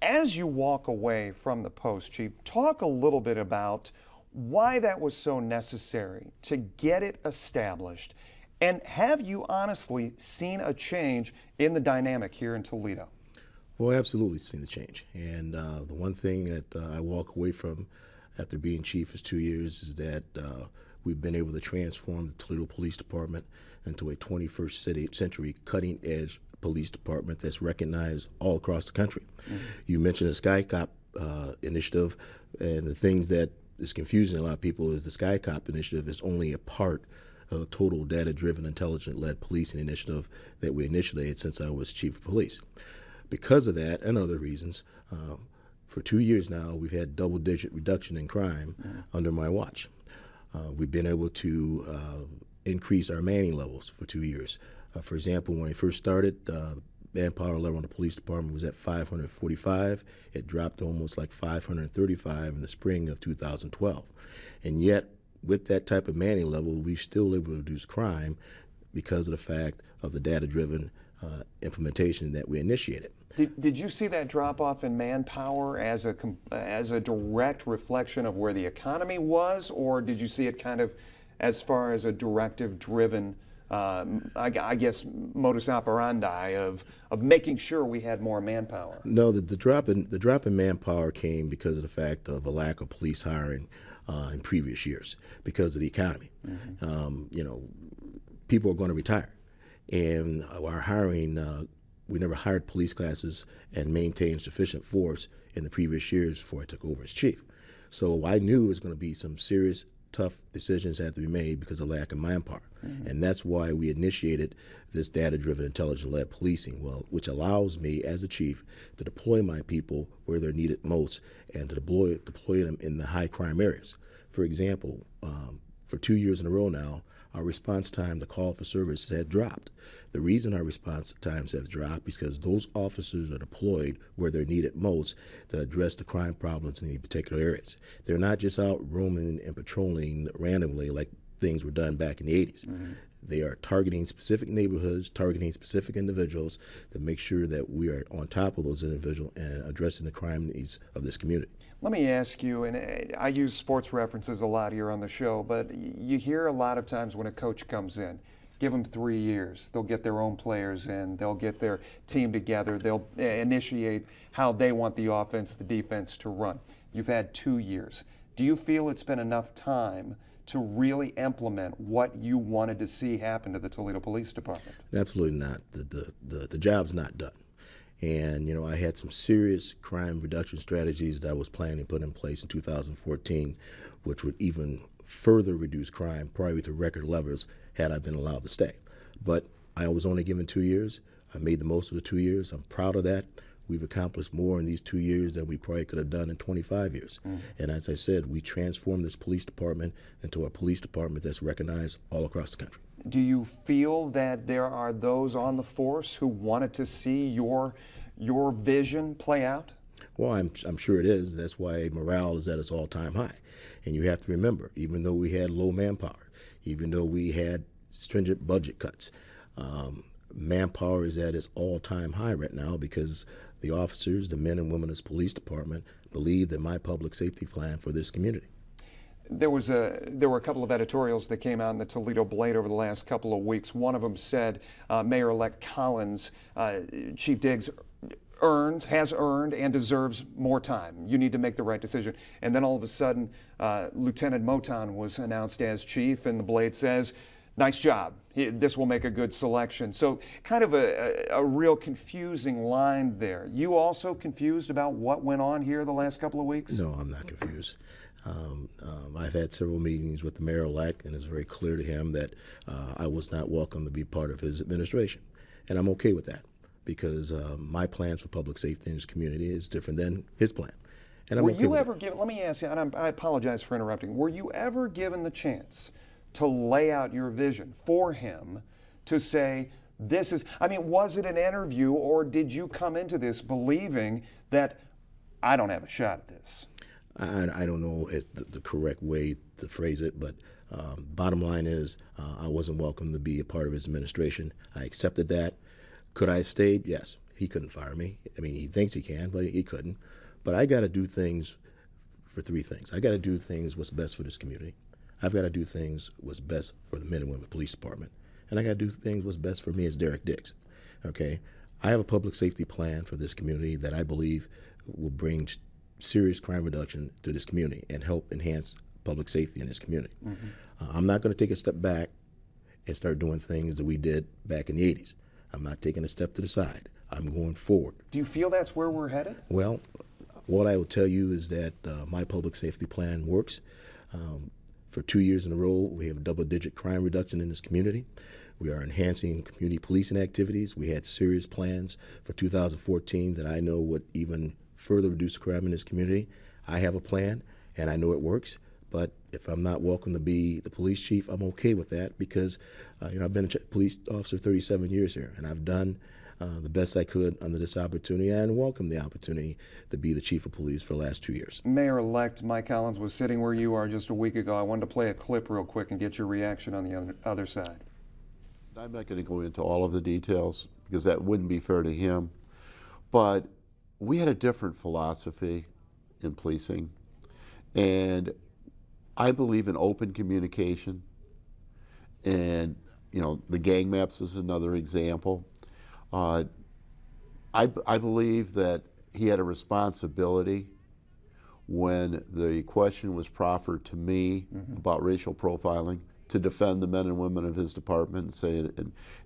As you walk away from the post, Chief, talk a little bit about why that was so necessary to get it established. And have you honestly seen a change in the dynamic here in Toledo? Well, absolutely seen the change. And the one thing that I walk away from after being chief for 2 years is that we've been able to transform the Toledo Police Department into a 21st century cutting edge police department that's recognized all across the country. Mm-hmm. You mentioned the Sky Cop initiative, and the things that is confusing a lot of people is the Sky Cop initiative is only a part of a total data-driven, intelligent-led policing initiative that we initiated since I was chief of police. Because of that and other reasons, for 2 years now, we've had double-digit reduction in crime under my watch. We've been able to increase our manning levels for 2 years. For example, when I first started, the manpower level in the police department was at 545. It dropped to almost like 535 in the spring of 2012. And yet, with that type of manning level, we still able to reduce crime because of the fact of the data-driven implementation that we initiated. Did you see that drop off in manpower as a direct reflection of where the economy was, or did you see it kind of as far as a directive-driven, I guess, modus operandi of making sure we had more manpower? No, the drop in manpower came because of the fact of a lack of police hiring in previous years because of the economy. Mm-hmm. People are going to retire, and our hiring. We never hired police classes and maintained sufficient force in the previous years before I took over as chief. So I knew it was going to be some serious, tough decisions had to be made because of lack of manpower. Mm-hmm. And that's why we initiated this data-driven, intelligent-led policing, which allows me as a chief to deploy my people where they're needed most and to deploy them in the high crime areas. For example, for 2 years in a row now, our response time, the call for service, had dropped. The reason our response times have dropped is because those officers are deployed where they're needed most to address the crime problems in any particular areas. They're not just out roaming and patrolling randomly like things were done back in the 80s. Mm-hmm. They are targeting specific neighborhoods, targeting specific individuals to make sure that we are on top of those individuals and addressing the crime needs of this community. Let me ask you, and I use sports references a lot here on the show, but you hear a lot of times when a coach comes in, give them 3 years. They'll get their own players in. They'll get their team together. They'll initiate how they want the offense, the defense to run. You've had 2 years. Do you feel it's been enough time to really implement what you wanted to see happen to the Toledo Police Department? Absolutely not. The job's not done. And, I had some serious crime reduction strategies that I was planning to put in place in 2014, which would even further reduce crime, probably to record levels had I been allowed to stay. But I was only given 2 years. I made the most of the 2 years. I'm proud of that. We've accomplished more in these 2 years than we probably could have done in 25 years. Mm. And as I said, we transformed this police department into a police department that's recognized all across the country. Do you feel that there are those on the force who wanted to see your vision play out? Well, I'm sure it is. That's why morale is at its all-time high. And you have to remember, even though we had low manpower, even though we had stringent budget cuts, manpower is at its all-time high right now because the officers, the men and women of this police department, believe in my public safety plan for this community. There were a couple of editorials that came out in the Toledo Blade over the last couple of weeks. One of them said Mayor-elect Collins, Chief Diggs, has earned and deserves more time. You need to make the right decision. And then all of a sudden, Lieutenant Moton was announced as chief, and the Blade says, nice job. This will make a good selection. So kind of a real confusing line there. You also confused about what went on here the last couple of weeks? No, I'm not confused. I've had several meetings with the mayor-elect, and it's very clear to him that I was not welcome to be part of his administration. And I'm okay with that because my plans for public safety in this community is different than his plan. And I'm Were okay you with ever given, let me ask you, and I apologize for interrupting, were you ever given the chance to lay out your vision for him to say, was it an interview, or did you come into this believing that I don't have a shot at this? I don't know the correct way to phrase it, but bottom line is I wasn't welcome to be a part of his administration. I accepted that. Could I have stayed? Yes. He couldn't fire me. I mean, he thinks he can, but he couldn't. But I got to do things for three things. I got to do things what's best for this community. I've got to do things what's best for the men and women of the police department. And I got to do things what's best for me as Derek Diggs. Okay? I have a public safety plan for this community that I believe will bring serious crime reduction to this community and help enhance public safety in this community. I'm not going to take a step back and start doing things that we did back in the 80s. I'm not taking a step to the side. I'm going forward. Do you feel that's where we're headed? Well, what I will tell you is that my public safety plan works. For 2 years in a row, we have double-digit crime reduction in this community. We are enhancing community policing activities. We had serious plans for 2014 that I know would even further reduce crime in this community. I have a plan, and I know it works. But if I'm not welcome to be the police chief, I'm okay with that because I've been a police officer 37 years here, and I've done the best I could under this opportunity and welcome the opportunity to be the chief of police for the last 2 years. Mayor-elect Mike Collins was sitting where you are just a week ago. I wanted to play a clip real quick and get your reaction on the other side. I'm not going to go into all of the details because that wouldn't be fair to him, but we had a different philosophy in policing, and I believe in open communication, and the gang maps is another example. I believe that he had a responsibility when the question was proffered to me about racial profiling to defend the men and women of his department and say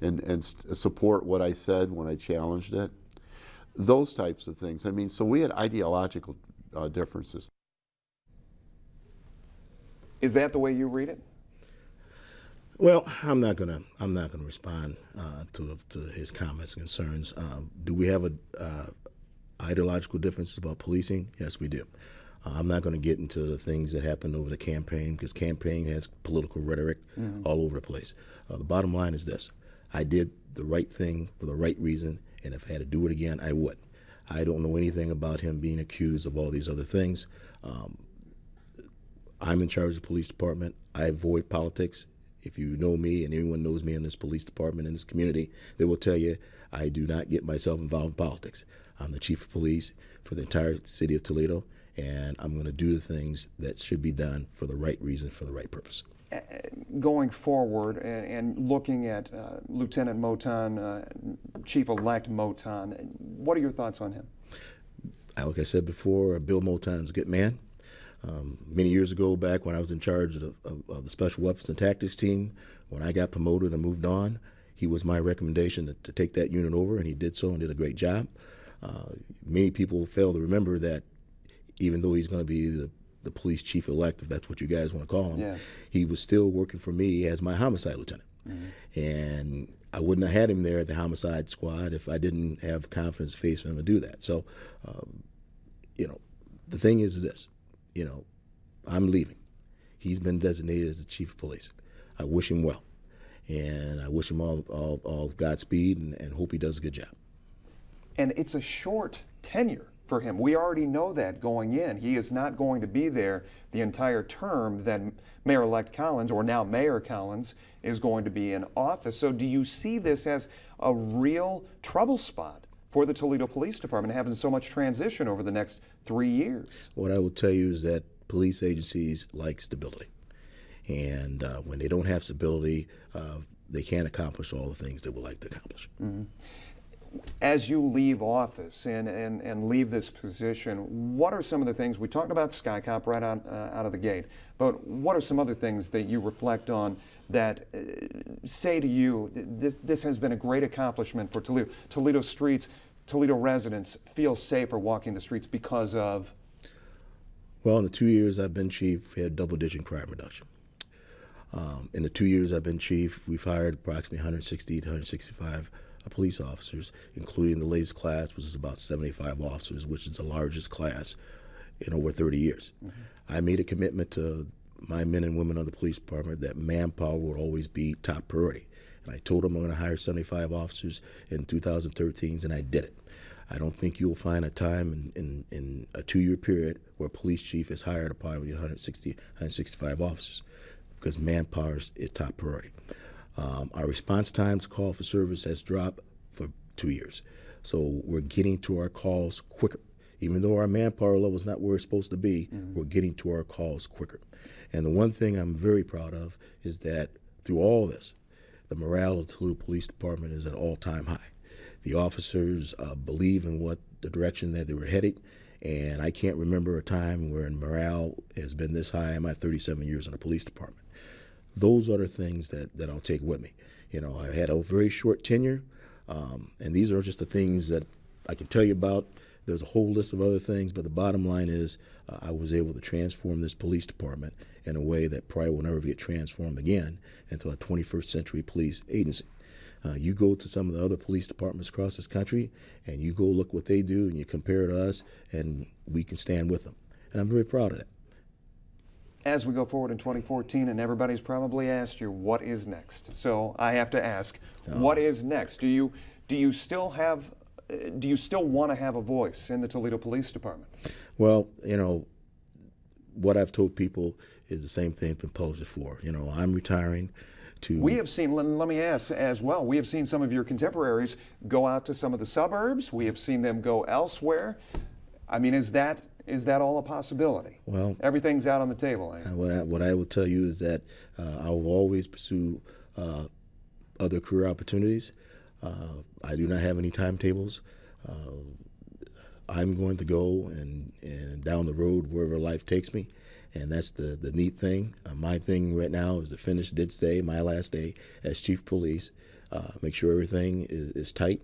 and support what I said when I challenged it. Those types of things. I mean, so we had ideological differences. Is that the way you read it? Well, I'm not gonna respond to his comments and concerns. Do we have ideological differences about policing? Yes, we do. I'm not going to get into the things that happened over the campaign because campaign has political rhetoric all over the place. The bottom line is this: I did the right thing for the right reason, and if I had to do it again, I would. I don't know anything about him being accused of all these other things. I'm in charge of the police department. I avoid politics. If you know me and anyone knows me in this police department, in this community, they will tell you I do not get myself involved in politics. I'm the chief of police for the entire city of Toledo, and I'm going to do the things that should be done for the right reason, for the right purpose. Going forward and looking at Lieutenant Moton, Chief-elect Moton, what are your thoughts on him? Like I said before, Bill Moton's a good man. Many years ago, back when I was in charge of the Special Weapons and Tactics team, when I got promoted and moved on, he was my recommendation to take that unit over, and he did so and did a great job. Many people fail to remember that even though he's going to be the police chief-elect, if that's what you guys want to call him, he was still working for me as my homicide lieutenant. And I wouldn't have had him there at the homicide squad if I didn't have confidence face for him to do that. So, the thing is this. I'm leaving. He's been designated as the chief of police. I wish him well, and I wish him all Godspeed and hope he does a good job. And it's a short tenure for him. We already know that going in. He is not going to be there the entire term that Mayor-elect Collins, or now Mayor Collins, is going to be in office. So do you see this as a real trouble spot for the Toledo Police Department, having so much transition over the next 3 years? What I will tell you is that police agencies like stability. And when they don't have stability, they can't accomplish all the things they would like to accomplish. As you leave office and leave this position, what are some of the things, we talked about Sky Cop right out of the gate, but what are some other things that you reflect on that say to you, this has been a great accomplishment for Toledo? Toledo streets, Toledo residents feel safer walking the streets because of? Well, in the 2 years I've been chief, we had double-digit crime reduction. In the 2 years I've been chief, we've hired approximately 160 to 165 police officers, including the latest class, which is about 75 officers, which is the largest class in over 30 years. I made a commitment to my men and women of the police department that manpower will always be top priority. And I told them I'm going to hire 75 officers in 2013, and I did it. I don't think you'll find a time in a 2-year period where a police chief has hired probably 160, 165 officers, because manpower is top priority. Our response times call for service has dropped for 2 years. So we're getting to our calls quicker. Even though our manpower level is not where it's supposed to be, we're getting to our calls quicker. And the one thing I'm very proud of is that through all this, the morale of the Toledo Police Department is at all-time high. The officers believe in what the direction that they were headed, and I can't remember a time where morale has been this high in my 37 years in the police department. Those are the things that I'll take with me. You know, I had a very short tenure, and these are just the things that I can tell you about. There's a whole list of other things, but the bottom line is I was able to transform this police department in a way that probably will never get transformed again into a 21st century police agency. You go to some of the other police departments across this country, and you go look what they do, and you compare it to us, and we can stand with them. And I'm very proud of that. As we go forward in 2014, and everybody's probably asked you, what is next? So I have to ask, what is next? Do you still want to have a voice in the Toledo Police Department? Well, you know, what I've told people is the same thing that's been published before. You know, I'm retiring. We have seen, let me ask as well, we have seen some of your contemporaries go out to some of the suburbs. We have seen them go elsewhere. I mean, is that all a possibility? Well, everything's out on the table. What I will tell you is that I will always pursue other career opportunities. I do not have any timetables. I'm going to go and down the road wherever life takes me. And that's the neat thing. My thing right now is to finish this day, my last day as chief of police, make sure everything is tight,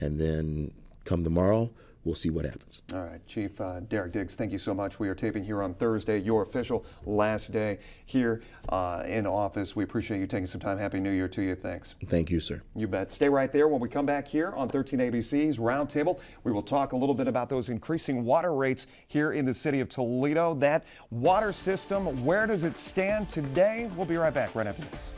and then come tomorrow, we'll see what happens. All right, Chief Derek Diggs, thank you so much. We are taping here on Thursday, your official last day here in office. We appreciate you taking some time. Happy New Year to you. Thanks. Thank you, sir. You bet. Stay right there. When we come back here on 13 ABC's Roundtable, we will talk a little bit about those increasing water rates here in the city of Toledo. That water system, where does it stand today? We'll be right back right after this.